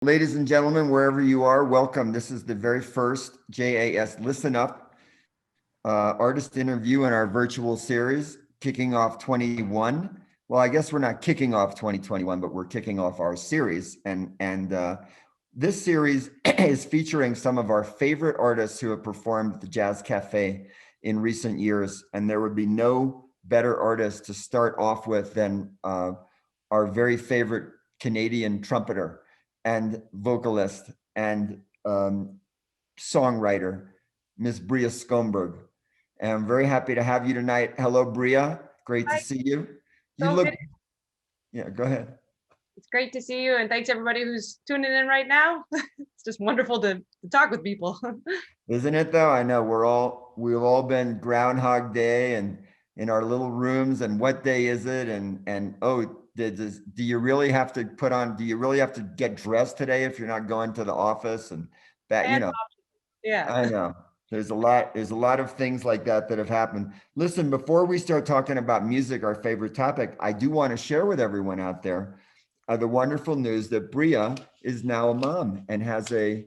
Ladies and gentlemen, wherever you are, welcome. This is the very first JAS Listen Up artist interview in our virtual series, kicking off 21. Well, I guess we're not kicking off 2021, but we're kicking off our series. And this series is featuring some of our favorite artists who have performed at the Jazz Cafe in recent years. And there would be no better artist to start off with than our very favorite Canadian trumpeter and vocalist and songwriter, Miss Bria Skonberg. And I'm very happy to have you tonight. Hello, Bria. Great to Hi, see you. You so look, good. yeah, go ahead. It's great to see you, and thanks everybody who's tuning in right now. It's just wonderful to talk with people. Isn't it though? I know we've all been Groundhog Day and in our little rooms and what day is it? And oh, do you really have to do you really have to get dressed today if you're not going to the office and that, And yeah, I know. There's a lot of things like that that have happened. Listen, before we start talking about music, our favorite topic, I do want to share with everyone out there the wonderful news that Bria is now a mom and has a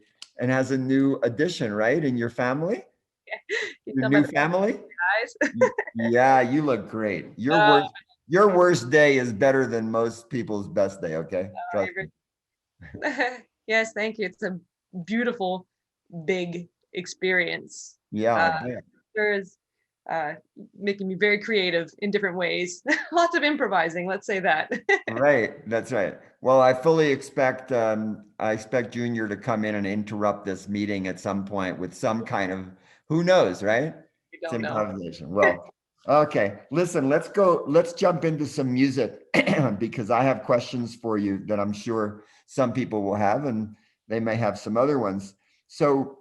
new addition, right? In your family, you your tell by new the family. eyes. Yeah, you look great. Uh, Your worst day is better than most people's best day. Okay, trust me. yes, thank you. It's a beautiful, big experience. Yeah, I Uh, bet. sure is uh, making me very creative in different ways. Lots of improvising, let's say that. Right, that's right. Well, I expect Junior to come in and interrupt this meeting at some point with some kind of, who knows, right? We It's don't know. improvisation. Well, okay, listen, let's jump into some music because I have questions for you that I'm sure some people will have, and they may have some other ones. So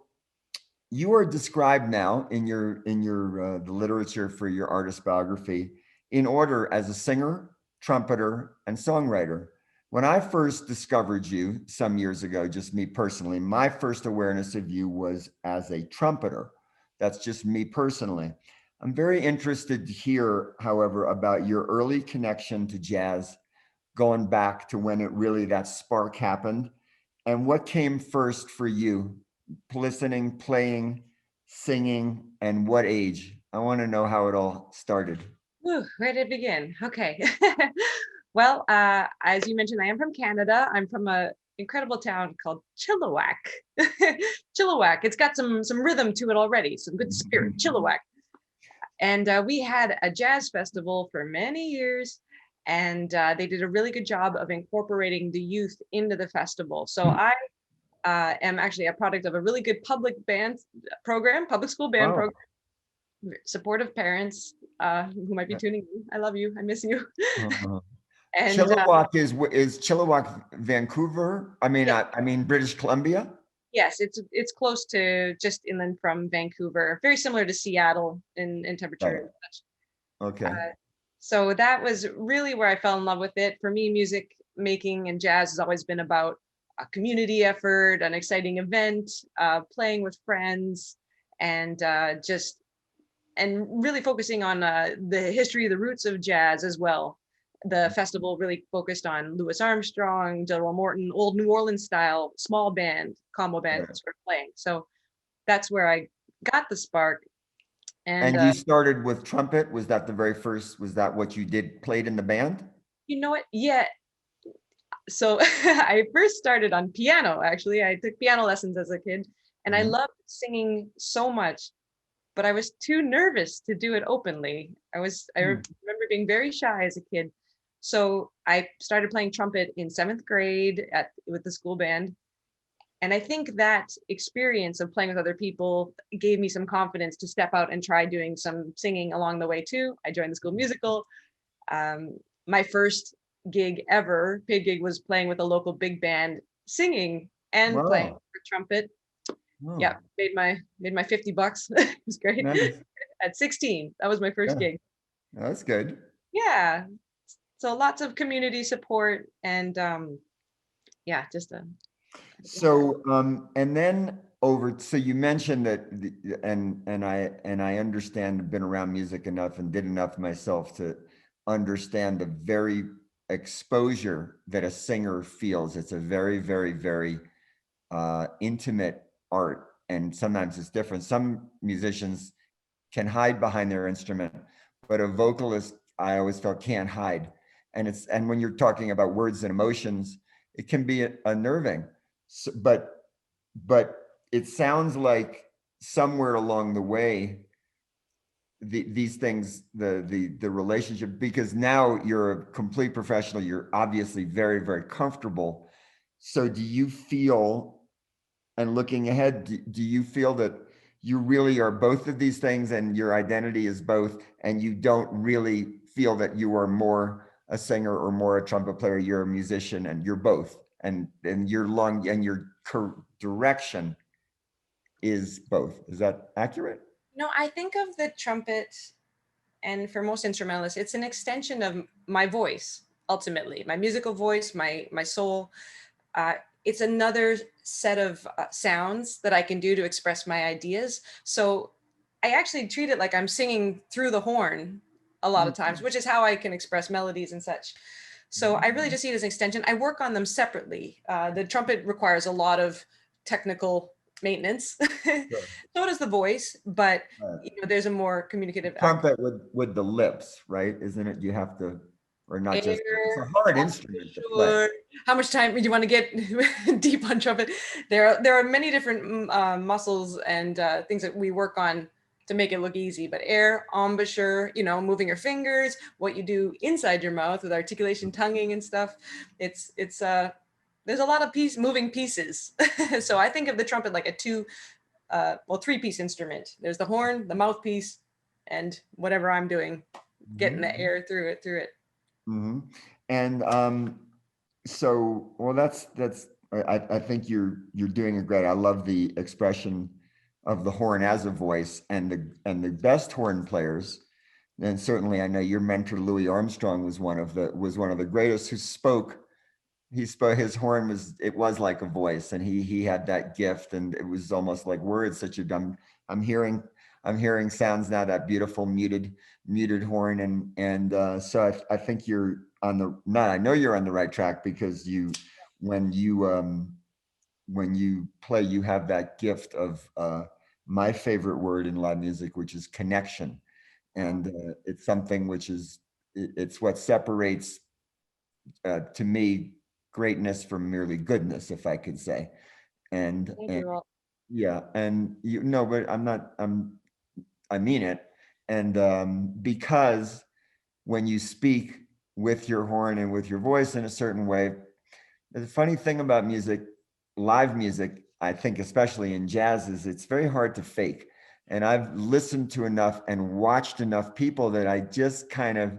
you are described now in your the literature for your artist biography in order as a singer, trumpeter, and songwriter. When I first discovered you some years ago, just me personally, my first awareness of you was as a trumpeter. That's just me personally. I'm very interested to hear, however, about your early connection to jazz, going back to when that spark happened, and what came first for you, listening, playing, singing, and what age? I want to know how it all started. Whew, where did it begin? Okay. Well, as you mentioned, I am from Canada. I'm from a incredible town called Chilliwack. Chilliwack. It's got some rhythm to it already, some good spirit. Chilliwack. And we had a jazz festival for many years, and they did a really good job of incorporating the youth into the festival. So I am actually a product of a really good public band program, public school band Oh, program, supportive parents who might be tuning in. I love you. I miss you. uh-huh. And Chilliwack is Chilliwack, Vancouver? yeah, I mean British Columbia. yes, it's close to just inland from Vancouver, very similar to Seattle in temperature Right. and such. Okay. So that was really where I fell in love with it. For me, music making and jazz has always been about a community effort, an exciting event, playing with friends, and really focusing on the history, the roots of jazz as well. The festival really focused on Louis Armstrong, Delroy Morton, old New Orleans style, small band, combo band Right. sort of playing. So that's where I got the spark. And And you started with trumpet. Was that the very first? Was that what you did? Played in the band? you know what? Yeah. So I first started on piano, actually. I took piano lessons as a kid, and I Mhm. loved singing so much, but I was too nervous to do it openly. I Hmm. remember being very shy as a kid. So I started playing trumpet in seventh grade with the school band. And I think that experience of playing with other people gave me some confidence to step out and try doing some singing along the way too. I joined the school musical. My first gig ever, paid gig, was playing with a local big band, singing and playing Wow. trumpet. Yeah, Oh, made my $50. It was great. nice. At 16, that was my first Yeah, gig. that's good. Yeah, so lots of community support and yeah, just a So, and then so you mentioned that, and I understand, I've been around music enough and did enough myself to understand the very exposure that a singer feels. It's a very, very, very intimate art. And sometimes it's different. Some musicians can hide behind their instrument, but a vocalist, I always felt, can't hide. And when you're talking about words and emotions, it can be unnerving. So, but it sounds like somewhere along the way, these things, the relationship, because now you're a complete professional, you're obviously very, very comfortable. So do you feel, and looking ahead, do you feel that you really are both of these things and your identity is both, and you don't really feel that you are more a singer or more a trumpet player, you're a musician and you're both, and your direction is both? Is that accurate? No, I think of the trumpet, and for most instrumentalists, it's an extension of my voice, ultimately, my musical voice, my soul. It's another set of sounds that I can do to express my ideas. So I actually treat it like I'm singing through the horn a lot of times, which is how I can express melodies and such. So I really just see it as an extension. I work on them separately. The trumpet requires a lot of technical maintenance. Sure. So does the voice, but Right. you know, there's a more communicative Trumpet with the lips, right? Isn't it? You have to, or not just, it's a air. hard instrument to play. Sure. How much time do you want to get deep on trumpet? There are many different muscles and things that we work on to make it look easy. But air, embouchure, you know, moving your fingers, what you do inside your mouth with articulation, tonguing, and stuff. It's there's a lot of moving pieces. So I think of the trumpet like a three-piece instrument. There's the horn, the mouthpiece, and whatever I'm doing, getting the air through it. Mm-hmm. And so, well, that's I think you're doing a great. I love the expression of the horn as a voice, and the best horn players. And certainly, I know your mentor Louis Armstrong was one of the greatest who spoke. He spoke, his horn was like a voice, and he had that gift, and it was almost like words that I'm hearing sounds now, that beautiful muted horn, and so I think you're on the, not, I know you're on the right track, because when you play, you have that gift of my favorite word in live music, which is connection. And it's something which is, it's what separates to me greatness from merely goodness, if I could say. And Thank you all. yeah, and you know, but I mean it. And because when you speak with your horn and with your voice in a certain way, the funny thing about music, live music, I think, especially in jazz, is it's very hard to fake. And I've listened to enough and watched enough people that I just kind of,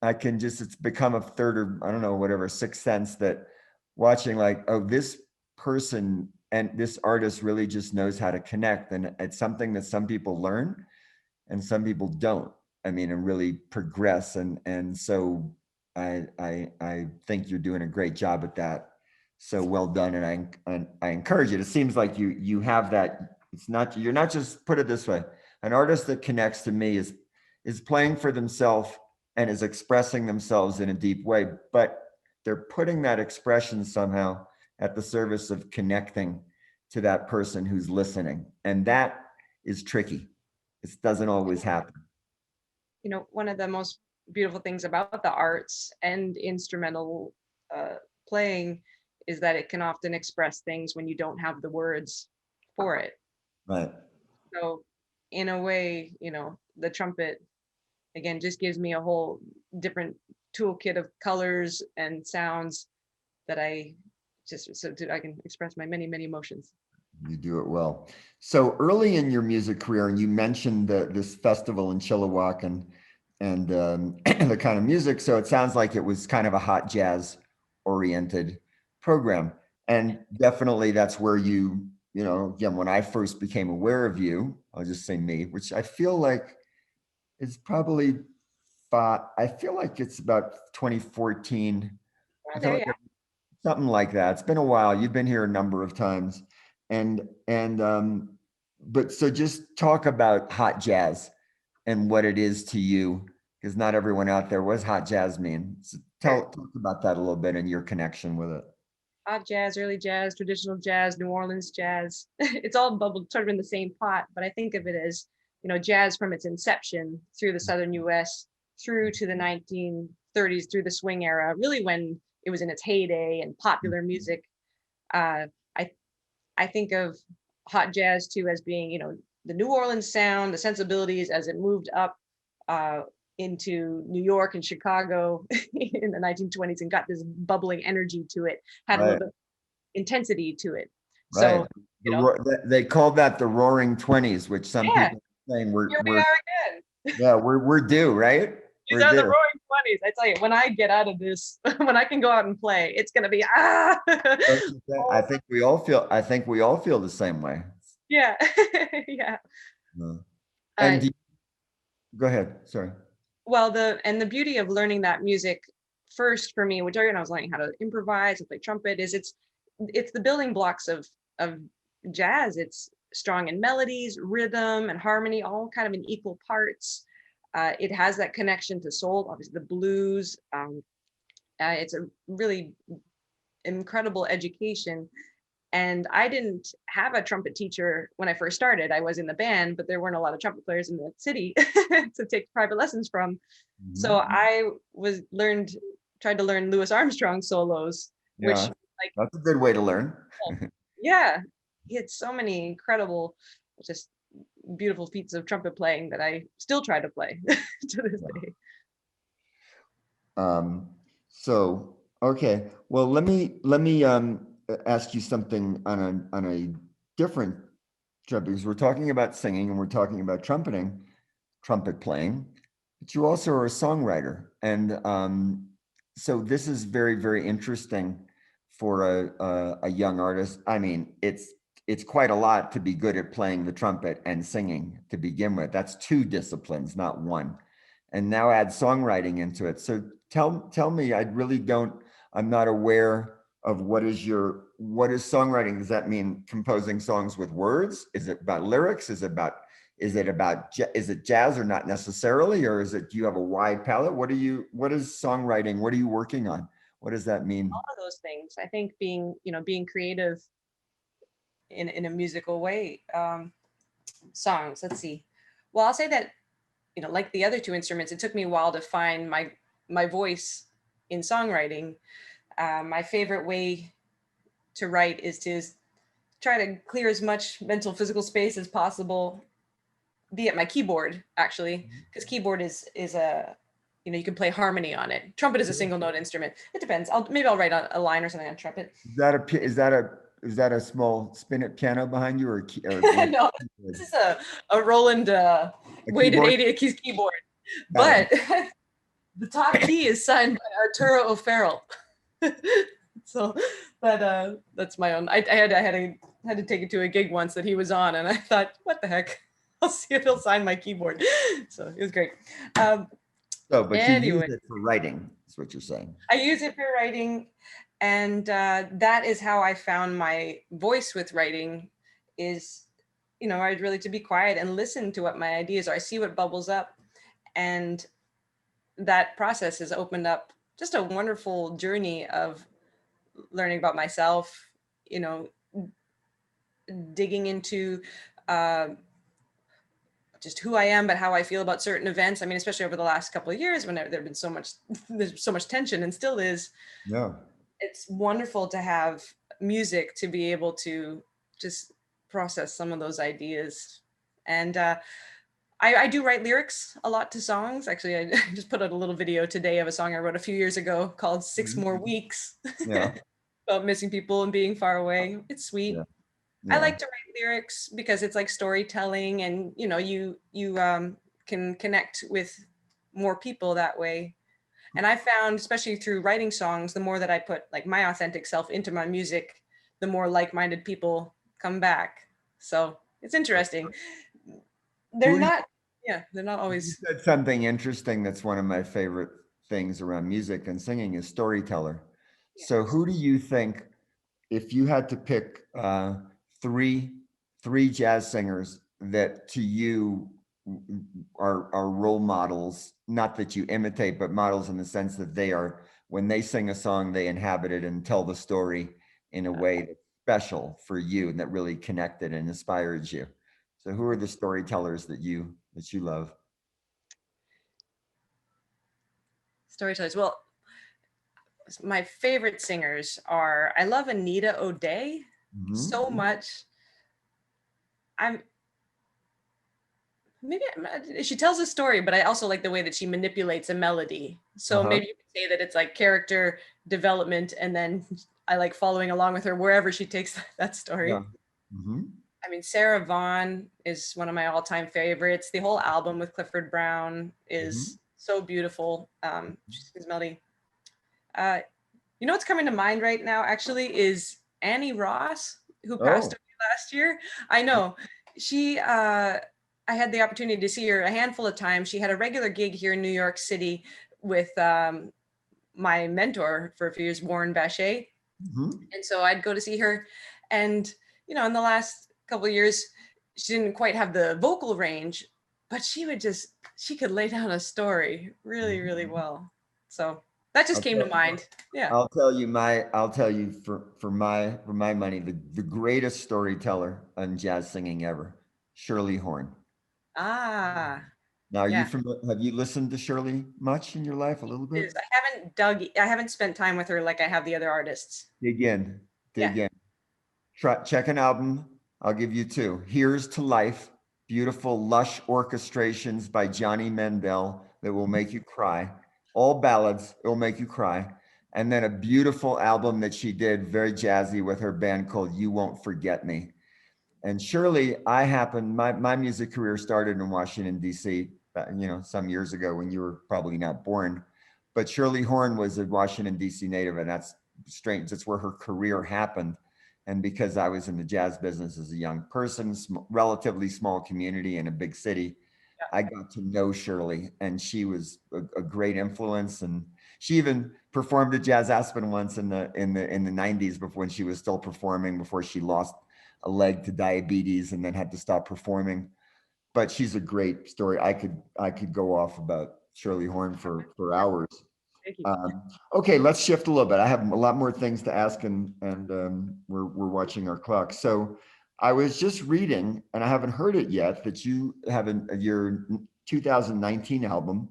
it's become a third, or I don't know, whatever, sixth sense, that watching, like, oh, this person and this artist really just knows how to connect. And it's something that some people learn and some people don't, I mean, and really progress. And so I think you're doing a great job at that. So well done. And I encourage it. It seems like you have that. It's not, you're not just, put it this way, an artist that connects to me is playing for themselves and is expressing themselves in a deep way, but they're putting that expression somehow at the service of connecting to that person who's listening. And that is tricky. It doesn't always happen. You know, one of the most beautiful things about the arts and instrumental playing is that it can often express things when you don't have the words for it. Right. So in a way, you know, the trumpet, again, just gives me a whole different toolkit of colors and sounds that I can express my many, many emotions. You do it well. So early in your music career, and you mentioned this festival in Chilliwack and the kind of music. So it sounds like it was kind of a hot jazz oriented program. And definitely that's where you know, again, when I first became aware of you, I'll just say me, which I feel like is probably, I feel like it's about 2014. I feel like something like that. It's been a while. You've been here a number of times. But so just talk about hot jazz and what it is to you, because not everyone out there, what does hot jazz mean? So talk about that a little bit and your connection with it. Hot jazz, early jazz, traditional jazz, New Orleans jazz. It's all bubbled sort of in the same pot, but I think of it as, jazz from its inception through the Southern US, through to the 1930s, through the swing era, really when it was in its heyday and popular music. I I think of hot jazz too as being, the New Orleans sound, the sensibilities as it moved up uh, into New York and Chicago in the 1920s and got this bubbling energy to it, had a little Right, bit of intensity to it. right. So, you know, They called that the Roaring Twenties, which some yeah, people are saying here we are again. yeah, we're due, right? These We're are the due. roaring 20s. I tell you, when I get out of this, when I can go out and play, it's gonna be Don't you think? I think we all feel the same way. yeah, yeah. Yeah. Uh, And go ahead. Sorry. well, the beauty of learning that music first for me, which I was learning how to improvise and play trumpet, is it's the building blocks of jazz. It's strong in melodies, rhythm, and harmony, all kind of in equal parts. It has that connection to soul, obviously the blues. It's a really incredible education. And I didn't have a trumpet teacher when I first started. I was in the band, but there weren't a lot of trumpet players in the city to take private lessons from. So Mhm. I tried to learn Louis Armstrong solos, which Yeah, like, that's a good way to learn. yeah, he had so many incredible, just beautiful feats of trumpet playing that I still try to play to this day. Um, so, okay, well, let me ask you something on a different trumpet, because we're talking about singing and we're talking about trumpet playing, but you also are a songwriter. And so this is very, very interesting for a young artist. I mean, it's quite a lot to be good at playing the trumpet and singing to begin with. That's two disciplines, not one. And now add songwriting into it. So tell me, I'm not aware of what is songwriting? Does that mean composing songs with words? Is it about lyrics? Is it jazz or not necessarily? Or do you have a wide palette? What is songwriting? What are you working on? What does that mean? All of those things. I think being creative in a musical way. Songs, let's see. Well, I'll say that, like the other two instruments, it took me a while to find my voice in songwriting. My favorite way to write is to try to clear as much mental physical space as possible, be at my keyboard actually, because keyboard is a, you can play harmony on it. Trumpet is a single note instrument. It depends. I'll write a line or something on trumpet. Is that a small spinet piano behind you, or No, this is a Roland weighted keyboard? 80 keys keyboard, Got but the top key is signed by Arturo O'Farrell. So that's my own. I had to take it to a gig once that he was on, and I thought, what the heck? I'll see if he'll sign my keyboard. So it was great. But you use Anyway, it for writing, is what you're saying. I use it for writing, and that is how I found my voice with writing. Is I really to be quiet and listen to what my ideas are. I see what bubbles up, and that process has opened up just a wonderful journey of learning about myself, digging into just who I am, but how I feel about certain events. I mean, especially over the last couple of years when there's been there's so much tension and still is. Yeah. It's wonderful to have music to be able to just process some of those ideas. And I do write lyrics a lot to songs. Actually, I just put out a little video today of a song I wrote a few years ago called 6 More Weeks. Yeah. About missing people and being far away. It's sweet. Yeah. I Yeah. like to write lyrics because it's like storytelling, and you can connect with more people that way. And I found, especially through writing songs, the more that I put like my authentic self into my music, the more like-minded people come back. So it's interesting. Who do you They're not You always. said something interesting that's one of my favorite things around music and singing is storyteller. So Yes. who do you think, if you had to pick three three jazz singers that to you are role models, not that you imitate, but models in the sense that they are, when they sing a song, they inhabit it and tell the story in a way that's special for you and that really connected and inspired you. So who are the storytellers that you love? Storytellers. Well, my favorite singers are, I love Anita O'Day so much. I'm maybe she tells a story, but I also like the way that she manipulates a melody. So maybe you could say that it's like character development, and then I like following along with her wherever she takes that story. Yeah. I mean, Sarah Vaughan is one of my all-time favorites. The whole album with Clifford Brown is so beautiful. She's melody. You know what's coming to mind right now actually is Annie Ross, who passed away last year. I know. She I had the opportunity to see her a handful of times. She had a regular gig here in New York City with my mentor for a few years, Warren Bachet. And so I'd go to see her. And, you know, in the last couple of years, she didn't quite have the vocal range, but she could lay down a story really, really well. So that just came to mind. Yeah. I'll tell you for my money, the greatest storyteller on jazz singing ever, Shirley Horn. Ah. Now, have you listened to Shirley much in your life? A little bit? I haven't spent time with her like I have the other artists. Dig in. Check an album. I'll give you two. Here's to Life, beautiful, lush orchestrations by Johnny Mandel that will make you cry. All ballads, it will make you cry. And then a beautiful album that she did, very jazzy, with her band called You Won't Forget Me. And Shirley, my music career started in Washington, D.C., you know, some years ago when you were probably not born. But Shirley Horn was a Washington, D.C. native, and that's strange. That's where her career happened. And because I was in the jazz business as a young person, relatively small community in a big city, I got to know Shirley, and she was a great influence. And she even performed at Jazz Aspen once in the 90s, before, when she was still performing, before she lost a leg to diabetes and then had to stop performing. But she's a great story. I could go off about Shirley Horn for hours. Thank you. Okay, let's shift a little bit. I have a lot more things to ask, and we're watching our clock. So I was just reading, and I haven't heard it yet, that you have your 2019 album,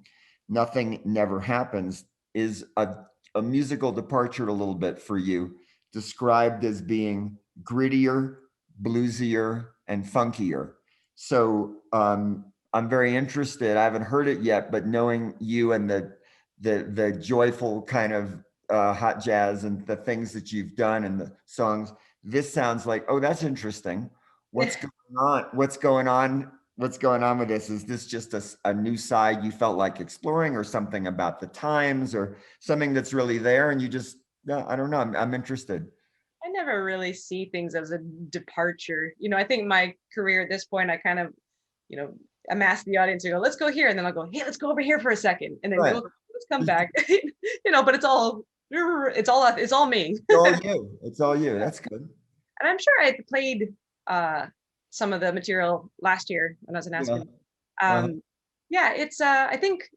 Nothing Never Happens, is a musical departure a little bit for you, described as being grittier, bluesier, and funkier. So I'm very interested. I haven't heard it yet, but knowing you and the joyful kind of hot jazz and the things that you've done and the songs, this sounds like, oh, that's interesting. What's going on? What's going on with this? Is this just a new side you felt like exploring, or something about the times, or something that's really there and you just, I don't know. I'm interested. I never really see things as a departure. You know, I think my career at this point, I kind of, you know, amass the audience and go, let's go here. And then I'll go, hey, let's go over here for a second. And then go, let's come back. You know, but it's all me. It's all you. It's all you. That's good. And I'm sure I played some of the material last year when I was in Aspen. It's I think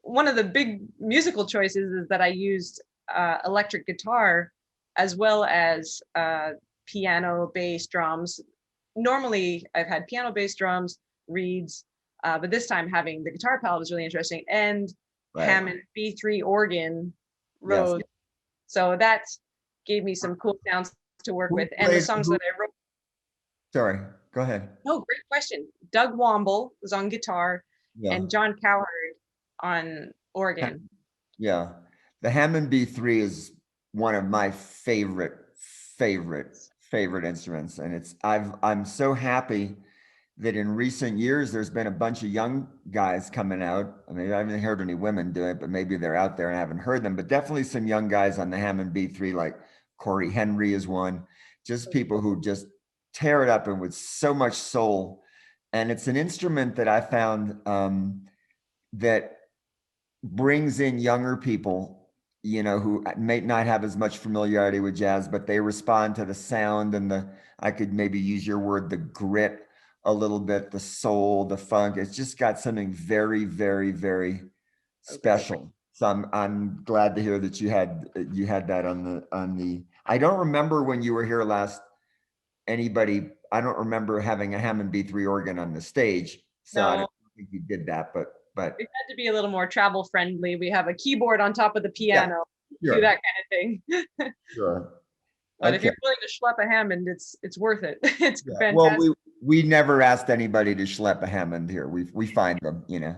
one of the big musical choices is that I used electric guitar as well as piano, bass, drums. Normally I've had piano, bass, drums, reeds, but this time having the guitar palette was really interesting, and Hammond B3 organ Rhodes. Yes. So that gave me some cool sounds to work with. And the songs that I wrote. Sorry, go ahead. No, great question. Doug Womble was on guitar, and John Cowherd on organ. Yeah, the Hammond B3 is one of my favorite instruments, and I'm so happy that in recent years there's been a bunch of young guys coming out. I mean, I haven't heard any women do it, but maybe they're out there and I haven't heard them. But definitely some young guys on the Hammond B3, like Corey Henry is one. Just people who just tear it up and with so much soul. And it's an instrument that I found that brings in younger people, you know, who may not have as much familiarity with jazz, but they respond to the sound and I could maybe use your word, the grit a little bit, the soul, the funk. It's just got something very, very, very special. So I'm glad to hear that you had that on the. I don't remember when you were here last. I don't remember having a Hammond B3 organ on the stage, so I No, don't think you did that. But it had to be a little more travel friendly. We have a keyboard on top of the yeah, piano, do sure, that kind of thing. sure. But if Okay. you're willing to schlep a Hammond, it's worth it. It's Yeah. Well, fantastic. we never asked anybody to schlep a Hammond here. We find them, you know.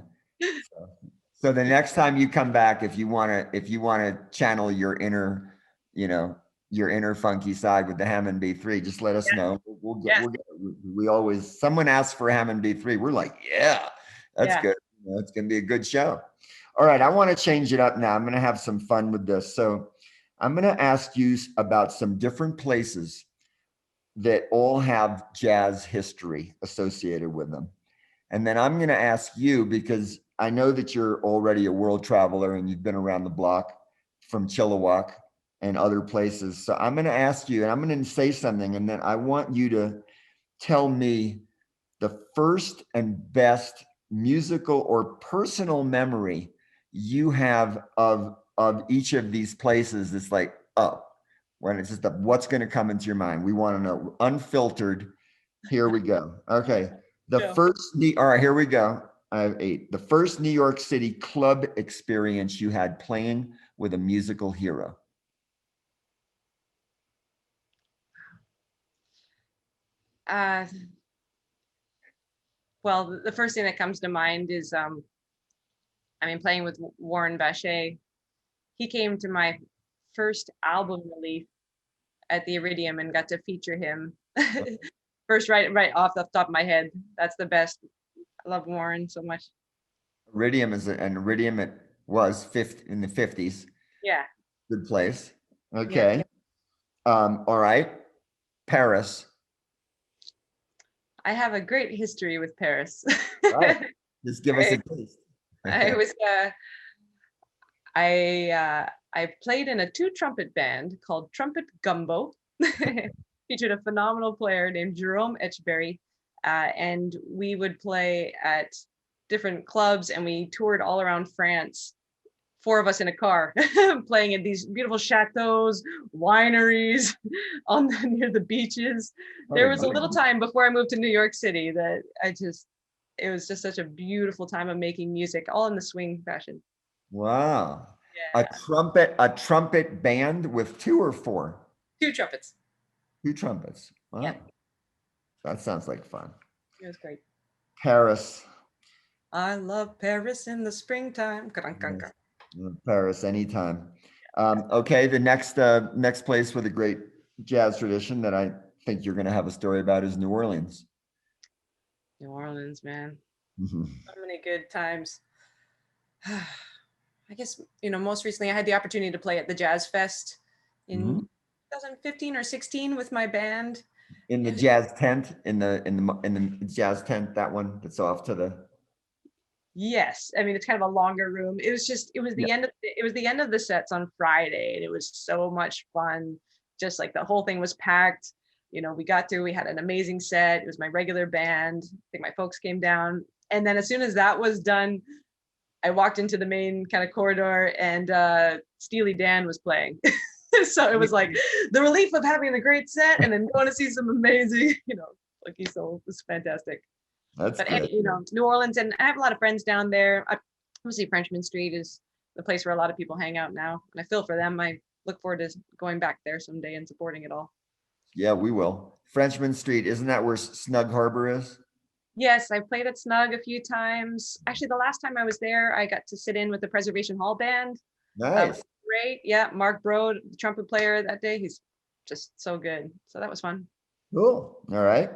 So the next time you come back, if you wanna channel your inner, you know, your inner funky side with the Hammond B3, just let us know. Yes. We always, someone asks for Hammond B3, we're like, yeah, that's Yeah. good. You know, it's gonna be a good show. All right, I want to change it up now. I'm gonna have some fun with this. So I'm gonna ask you about some different places that all have jazz history associated with them. And then I'm going to ask you, because I know that you're already a world traveler and you've been around the block from Chilliwack and other places. So I'm going to ask you, and I'm going to say something, and then I want you to tell me the first and best musical or personal memory you have of each of these places. It's like, oh, when it's just what's going to come into your mind. We want to know, unfiltered. Here we go. Okay. Yeah. All right, here we go. I have 8. The first New York City club experience you had playing with a musical hero. Uh, well, the first thing that comes to mind is, playing with Warren Bachet. He came to my first album release at the Iridium and got to feature him. First, right off the top of my head. That's the best. I love Warren so much. Iridium, it was in the 50s. Yeah. Good place. Yeah. Okay. All right. Paris. I have a great history with Paris. Right. Just give us a taste. I was I played in a 2-trumpet band called Trumpet Gumbo. Featured a phenomenal player named Jerome Etchberry, and we would play at different clubs, and we toured all around France. 4 of us in a car, playing at these beautiful chateaus, wineries, near the beaches. There was a little time before I moved to New York City that it was just such a beautiful time of making music, all in the swing fashion. Wow. Yeah. A trumpet band with 2 or 4? 2 trumpets. 2 trumpets. Wow. Yeah. That sounds like fun. It was great. Paris. I love Paris in the springtime. Paris anytime. Okay, the next place with a great jazz tradition that I think you're going to have a story about is New Orleans. New Orleans, man. Mm-hmm. So many good times. I guess, most recently I had the opportunity to play at the Jazz Fest in 2015 or 16 with my band. In the jazz tent, in the jazz tent, that one that's off to the. Yes, it's kind of a longer room. It was the end of the sets on Friday, and it was so much fun. Just like the whole thing was packed. We got through. We had an amazing set. It was my regular band. I think my folks came down, and then as soon as that was done, I walked into the main kind of corridor, and Steely Dan was playing. So it was like the relief of having a great set and then going to see some amazing, funky soul. It was fantastic. That's But good. New Orleans, and I have a lot of friends down there. Obviously, Frenchman Street is the place where a lot of people hang out now, and I feel for them. I look forward to going back there someday and supporting it all. Yeah, we will. Frenchman Street, isn't that where Snug Harbor is? Yes, I played at Snug a few times. Actually, the last time I was there, I got to sit in with the Preservation Hall band. Nice. Great. Yeah, Mark Brode, the trumpet player that day. He's just so good. So that was fun. Cool. All right.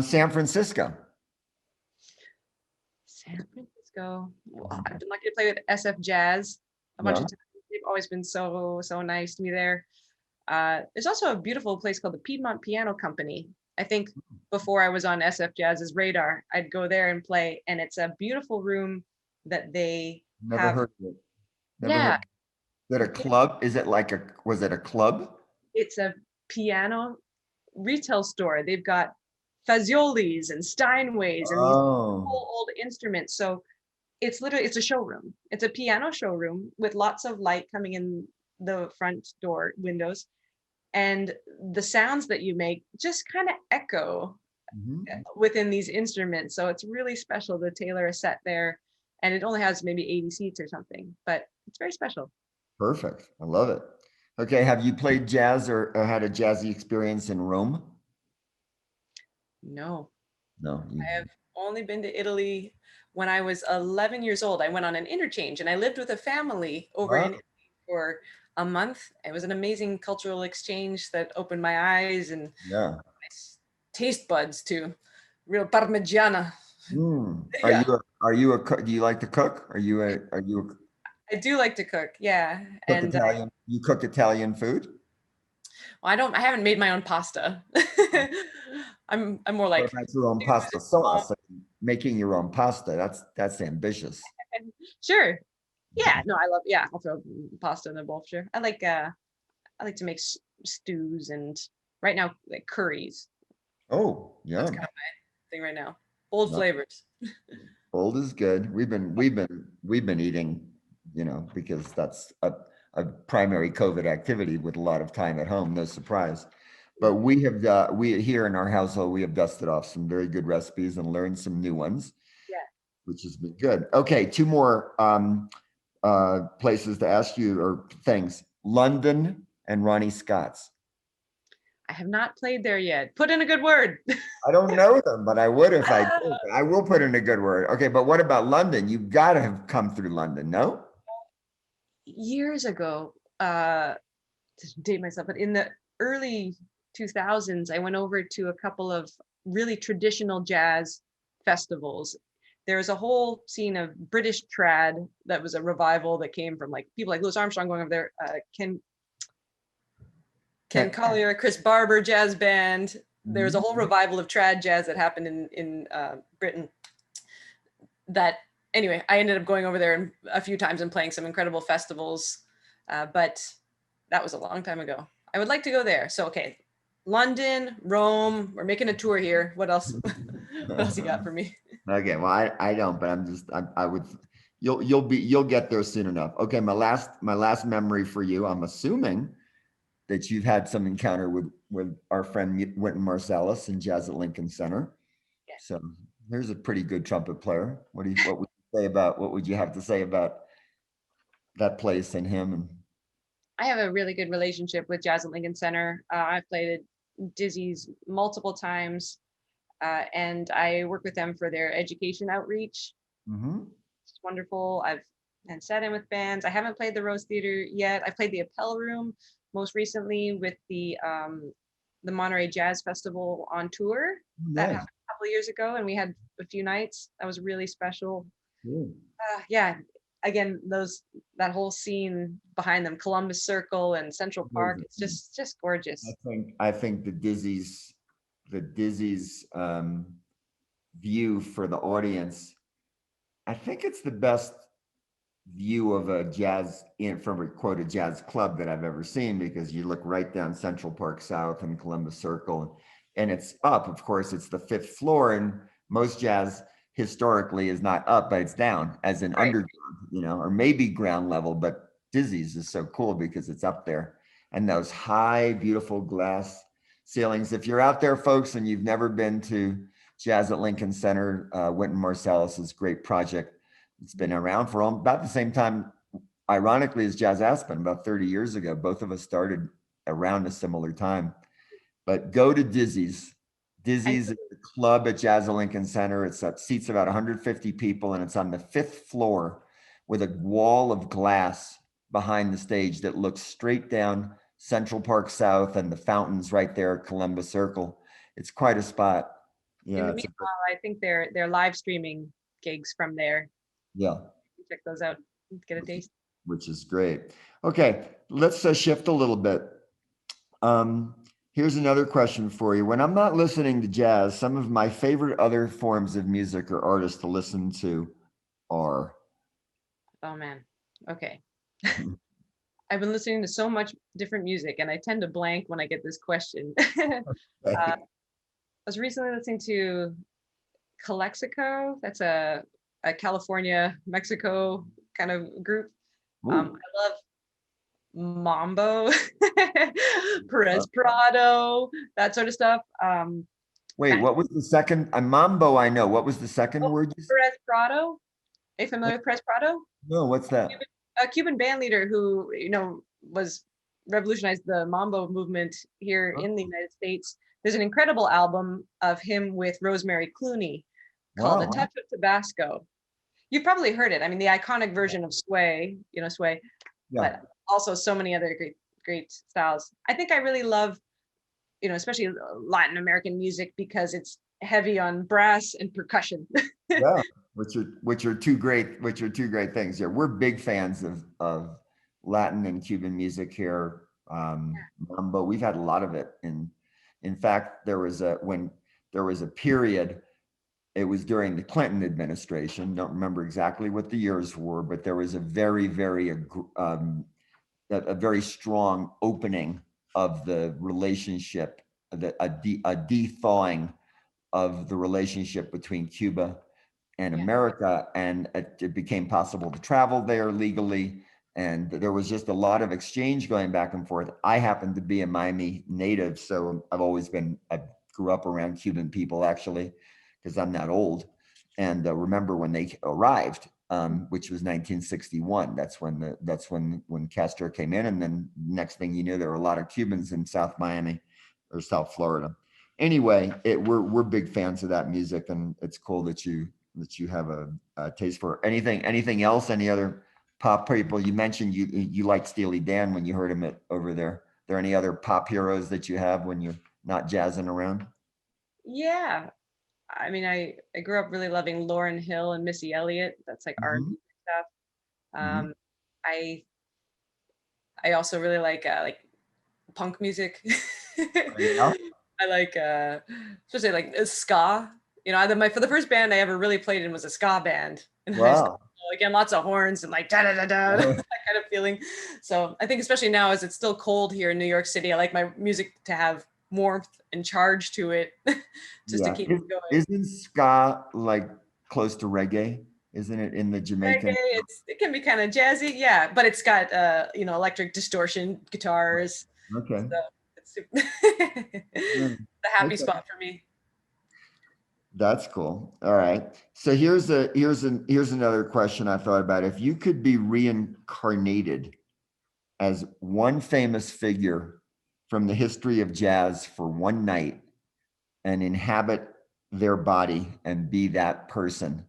San Francisco. San Francisco. I've been lucky to play with SF Jazz a bunch of times. They've always been so nice to me there. There's also a beautiful place called the Piedmont Piano Company. I think before I was on SF Jazz's radar, I'd go there and play, and it's a beautiful room that they Never have. heard of it. Yeah. Is it a club? Was it a club? It's a piano retail store. They've got Faziolis and Steinways and these Oh. old instruments. So it's literally, it's a showroom. It's a piano showroom with lots of light coming in the front door windows. And the sounds that you make just kind of echo Mhm. within these instruments. So it's really special to tailor a set there. And it only has maybe 80 seats or something, but it's very special. Perfect. I love it. Okay, have you played jazz or had a jazzy experience in Rome? No, No. I have only been to Italy when I was 11 years old. I went on an interchange and I lived with a family over in Huh? Italy for a month. It was an amazing cultural exchange that opened my eyes and Yeah. my taste buds to real Parmigiana. Are you Yeah, a cook? Do you like to cook? Are you a I do like to cook. Yeah, cook and Italian? You cook Italian food? well, I haven't made my own pasta. I'm more What like about your own stews pasta and sauce? Making your own pasta, that's ambitious. sure. Yeah, no, I love, yeah, I'll throw pasta in a bowl, sure. I like to make stews and right now like curries. Oh, That's yeah. kind of my thing right now. Bold flavors. Old is good. We've been eating, because that's a primary COVID activity with a lot of time at home, no surprise. But we here in our household, we have dusted off some very good recipes and learned some new ones, Yeah. which has been good. Okay, two more places to ask you or things. London and Ronnie Scott's. I have not played there yet. Put in a good word. I don't know them, but I would if I did. But I will put in a good word. Okay, but what about London? You've got to have come through London, no? Years ago, to date myself, but in the early 2000s, I went over to a couple of really traditional jazz festivals. There was a whole scene of British trad that was a revival that came from like people like Louis Armstrong going over there, Ken Can, Collier, Chris Barber jazz band. There was a Mhm. whole revival of trad jazz that happened in Britain. That anyway, I ended up going over there a few times and playing some incredible festivals, but that was a long time ago. I would like to go there. So okay, London, Rome. We're making a tour here. What else? What else you got for me? Okay, well, I don't, but I would, you'll get there soon enough. Okay, my last memory for you, I'm assuming that you've had some encounter with our friend Wynton Marsalis in Jazz at Lincoln Center. Yeah. So here's a pretty good trumpet player. What would you have to say about that place and him? And I have a really good relationship with Jazz at Lincoln Center. I've played at Dizzy's multiple times, and I work with them for their education outreach. Mhm. It's wonderful. I've and sat in with bands. I haven't played the Rose Theater yet. I played the Appel Room most recently with the Monterey Jazz Festival on tour. That Nice. happened a couple of years ago, and we had a few nights. That was really special. Cool. Yeah, again, that whole scene behind them, Columbus Circle and Central Park. It's just I gorgeous. think I think the Dizzy's view for the audience. I think it's the best view of a jazz in from a quoted jazz club that I've ever seen because you look right down Central Park South and Columbus Circle, and it's up. Of course, it's the fifth floor, and most jazz historically is not up, but it's down as an Right. underground, or maybe ground level. But Dizzy's is so cool because it's up there, and those high, beautiful glass ceilings. If you're out there, folks, and you've never been to Jazz at Lincoln Center, Wynton Marsalis's great project. It's been around for about the same time, ironically, as Jazz Aspen, about 30 years ago. Both of us started around a similar time. But go to Dizzy's. I Dizzy's is the club at Jazz at Lincoln Center. It's seats about 150 people, and it's on the fifth floor with a wall of glass behind the stage that looks straight down Central Park South and the fountains right there at Columbus Circle. It's quite a spot. in Yeah, the meanwhile, I think they're live streaming gigs from there. yeah. Check those out. Get a taste. Which is great. Okay, let's shift a little bit. Um, Here's another question for you. When I'm not listening to jazz, some of my favorite other forms of music or artists to listen to are. Oh man. Okay. I've been listening to so much different music, and I tend to blank when I get this question. uh, was recently listening to Calexico. That's a California, Mexico kind of group. Ooh. I love Mambo, Perez Uh, Prado, that sort of stuff. Wait, what was the second? Mambo, I know. What was the second Oh, word you said? Perez Prado. Are you familiar with Perez Prado? No, what's that? A Cuban band leader who, was revolutionized the mambo movement here Oh, in the United States. There's an incredible album of him with Rosemary Clooney called A wow. Touch of Tabasco. You've probably heard it. I mean, the iconic version of Sway, Sway, Yeah. but also so many other great styles. I think I really love, especially Latin American music because it's heavy on brass and percussion. Yeah. Which are two great things. Yeah, we're big fans of Latin and Cuban music here. Mambo, we've had a lot of it. In fact, there was a period, it was during the Clinton administration. Don't remember exactly what the years were, but there was a very strong opening of the relationship, a de-thawing of the relationship between Cuba and Yeah. America, and it became possible to travel there legally. And there was just a lot of exchange going back and forth. I happen to be a Miami native, so I grew up around Cuban people actually, because I'm not old. And remember when they arrived, which was 1961. That's when Castro came in, and then next thing you knew, there were a lot of Cubans in South Miami or South Florida. Anyway, we're big fans of that music, and it's cool that you have a taste for it. Anything else? Any other pop people? You mentioned you liked Steely Dan when you heard him over there. Are there any other pop heroes that you have when you're not jazzing around? Yeah. I mean, I grew up really loving Lauryn Hill and Missy Elliott. That's like Hmm. R&B stuff. Hmm. Um, I I also really like punk music. Yeah. I like especially like ska. For the first band I ever really played in was a ska band in high school. Wow. Again, lots of horns and like da da da da that kind of feeling. So I think especially now as it's still cold here in New York City, I like my music to have warmth and charge to it, just to Yeah. keep it going. Isn't ska like close to reggae? Isn't it in the Reggae, Jamaican? it can be kind of jazzy, yeah, but it's got electric distortion guitars. Okay. So it's Yeah. the happy Okay. spot for me. That's cool. All right. So here's another question I thought about. If you could be reincarnated as one famous figure from the history of jazz for one night and inhabit their body and be that person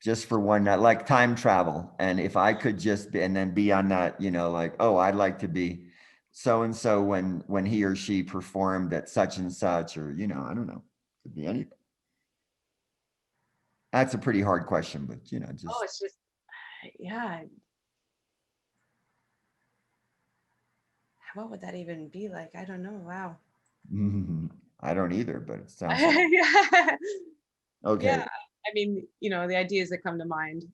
just for one night, like time travel. And if I could just be, and then be on that, like, oh, I'd like to be so and so when he or she performed at such and such, or I don't know, could be anything. That's a pretty hard question, but Oh, just it's just, yeah. What would that even be like? I don't know. Wow. I don't either, but it sounds like Yeah. okay. Yeah. I mean, the ideas that come to mind.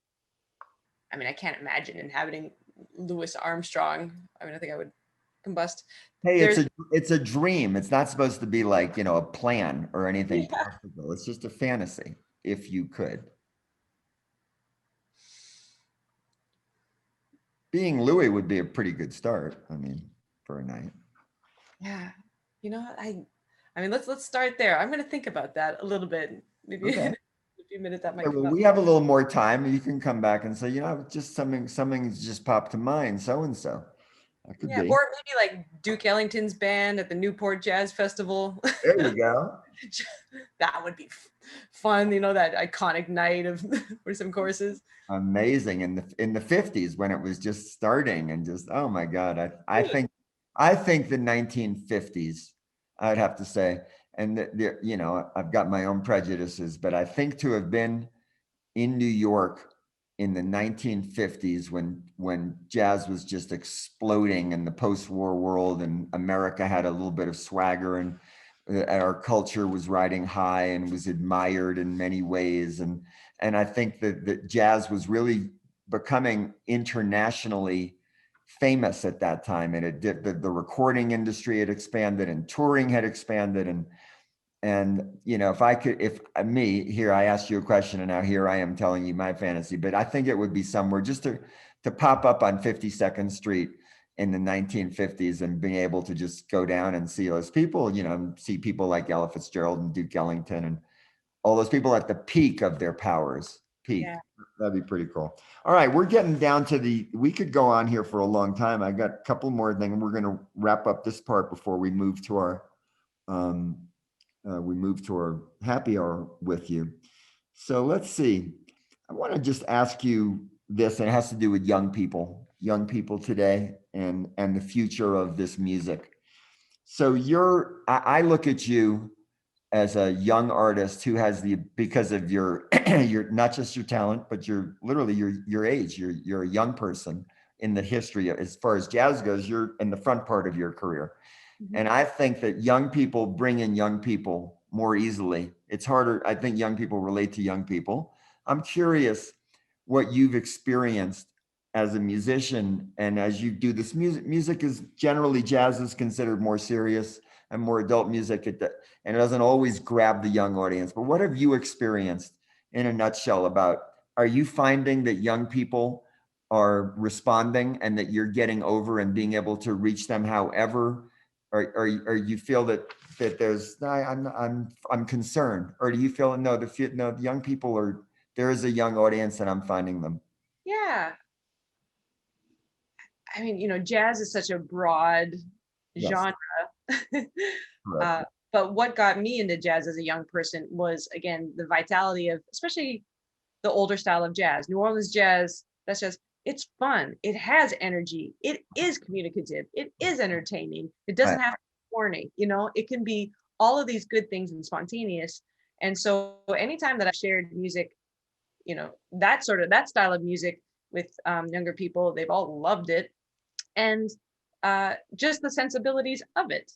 I mean, I can't imagine inhabiting Louis Armstrong. I mean, I think I would combust. Hey, There's, it's a dream. It's not supposed to be like, a plan or anything yeah. possible. It's just a fantasy if you could. Being Louis would be a pretty good start. I mean, for a night. Yeah. What? I mean, let's start there. I'm going to think about that a little bit. Maybe Okay. in a few minutes that might Okay, come well, up. we have a little more time. You can come back and say, just something's just popped to mind, so and so. That could Yeah, be. or maybe like Duke Ellington's band at the Newport Jazz Festival. There you go. That would be fun, that iconic night of for some courses. Amazing in the 50s when it was just starting and just oh my God. I think the 1950s, I'd have to say, and I've got my own prejudices, but I think to have been in New York in the 1950s when jazz was just exploding in the post-war world and America had a little bit of swagger and our culture was riding high and was admired in many ways, and I think that jazz was really becoming internationally famous at that time, and it did the recording industry had expanded and touring had expanded, And, you know, if I could, if me here, I asked you a question and now here I am telling you my fantasy, but I think it would be somewhere just to pop up on 52nd Street in the 1950s and being able to just go down and see those people, you know, see people like Ella Fitzgerald and Duke Ellington and all those people at the peak of their powers, peak. Yeah. That'd be pretty cool. All right, we're getting down to we could go on here for a long time. I got a couple more things. We're going to wrap up this part before we move to our, happy hour with you. So let's see. I want to just ask you this, and it has to do with young people today and the future of this music. So I look at you as a young artist who has because of your your not just your talent, but literally your age. You're a young person in the history as far as jazz goes. You're in the front part of your career. And I think that young people bring in young people more easily. It's harder. I think young people relate to young people. I'm curious what you've experienced as a musician and as you do this music. Music is generally, jazz is considered more serious and more adult music, and it doesn't always grab the young audience. But what have you experienced in a nutshell about, are you finding that young people are responding and that you're getting over and being able to reach them however, or you feel that there's, I'm concerned, or do you feel no, the young people there is a young audience and I'm finding them? Yeah. I mean, you know, jazz is such a broad Yes. genre. Correct. But what got me into jazz as a young person was, again, the vitality of, especially the older style of jazz, New Orleans jazz. That's just, it's fun. It has energy. It is communicative. It is entertaining. It doesn't Right. have to be corny. You know, it can be all of these good things and spontaneous. And so anytime that I've shared music, you know, that style of music with younger people, they've all loved it. And just the sensibilities of it,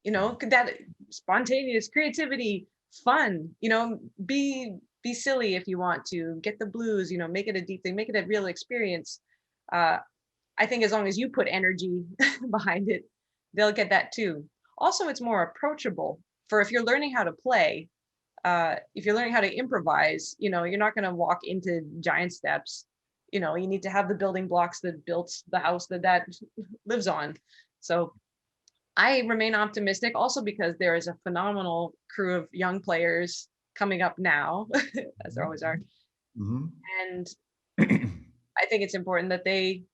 you know, that spontaneous creativity, fun, you know, be silly if you want to, get the blues, you know, make it a deep thing, make it a real experience. I think as long as you put energy behind it, they'll get that too. Also, it's more approachable for if you're learning how to play, if you're learning how to improvise, you know, you're not going to walk into giant steps. You know, you need to have the building blocks that built the house that lives on. So I remain optimistic also because there is a phenomenal crew of young players coming up now, as there always are. Mm-hmm. And I think it's important that they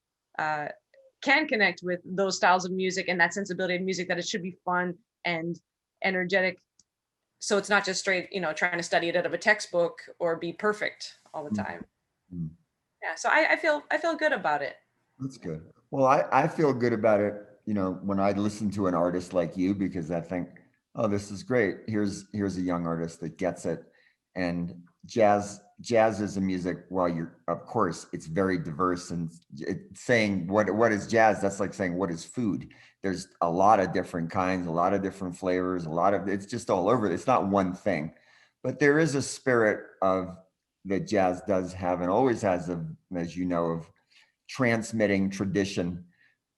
can connect with those styles of music and that sensibility of music, that it should be fun and energetic. So it's not just straight, you know, trying to study it out of a textbook or be perfect all the time. Mm-hmm. Yeah. So I feel good about it. That's good. Well, I feel good about it, you know, when I listen to an artist like you, because I think, oh, this is great. Here's a young artist that gets it. And jazz is a music, while of course, it's very diverse, and saying what is jazz, that's like saying what is food. There's a lot of different kinds, a lot of different flavors, it's just all over. It's not one thing, but there is a spirit of that jazz does have and always has, as you know, of transmitting tradition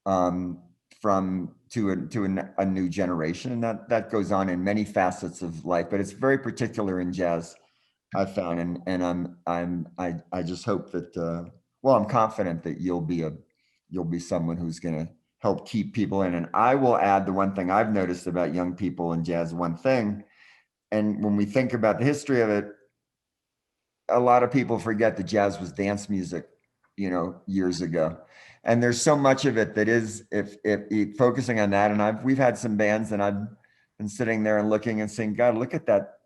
from to a new generation, and that goes on in many facets of life, but it's very particular in jazz, I found, and I just hope that well, I'm confident that you'll be someone who's going to help keep people in. And I will add the one thing I've noticed about young people in jazz, one thing, and when we think about the history of it, a lot of people forget that jazz was dance music, you know, years ago. And there's so much of it that is, if focusing on that, and we've had some bands and I've been sitting there and looking and saying, God, look at that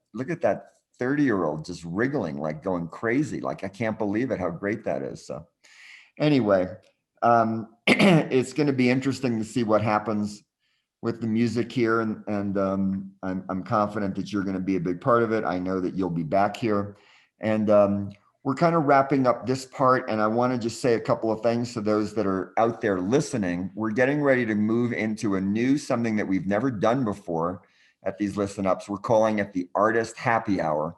30-year-old just wriggling, like going crazy. Like, I can't believe it, how great that is. So anyway, it's going to be interesting to see what happens with the music here. And I'm confident that you're going to be a big part of it. I know that you'll be back here. And we're kind of wrapping up this part, and I want to just say a couple of things to those that are out there listening. We're getting ready to move into something that we've never done before at these listen ups. We're calling it the Artist Happy Hour.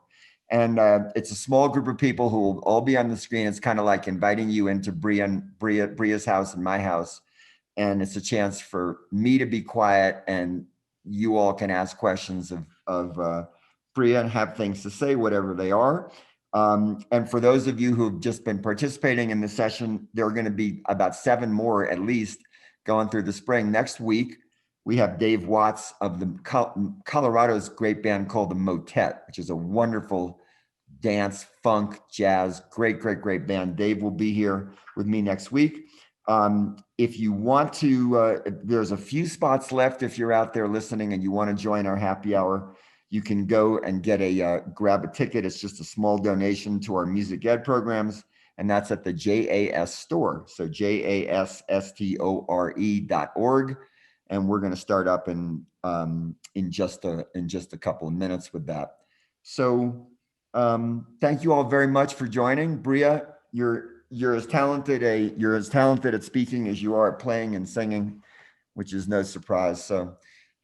And it's a small group of people who will all be on the screen. It's kind of like inviting you into Bria's house and my house. And it's a chance for me to be quiet, and you all can ask questions of of Bria and have things to say, whatever they are. And for those of you who've just been participating in the session, there are going to be about 7 more at least going through the spring. Next week, we have Dave Watts of the Colorado's great band called the Motet, which is a wonderful dance, funk, jazz, great band. Dave will be here with me next week. If you want to, there's a few spots left. If you're out there listening and you want to join our happy hour, you can go and get grab a ticket. It's just a small donation to our music ed programs, and that's at the JAS store. So JASSTORE.org. And we're going to start up in just a couple of minutes with that. So thank you all very much for joining. Bria, you're as talented at speaking as you are at playing and singing, which is no surprise. So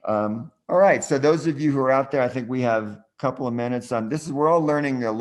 all right, so those of you who are out there, I think we have a couple of minutes on this. We're all learning a little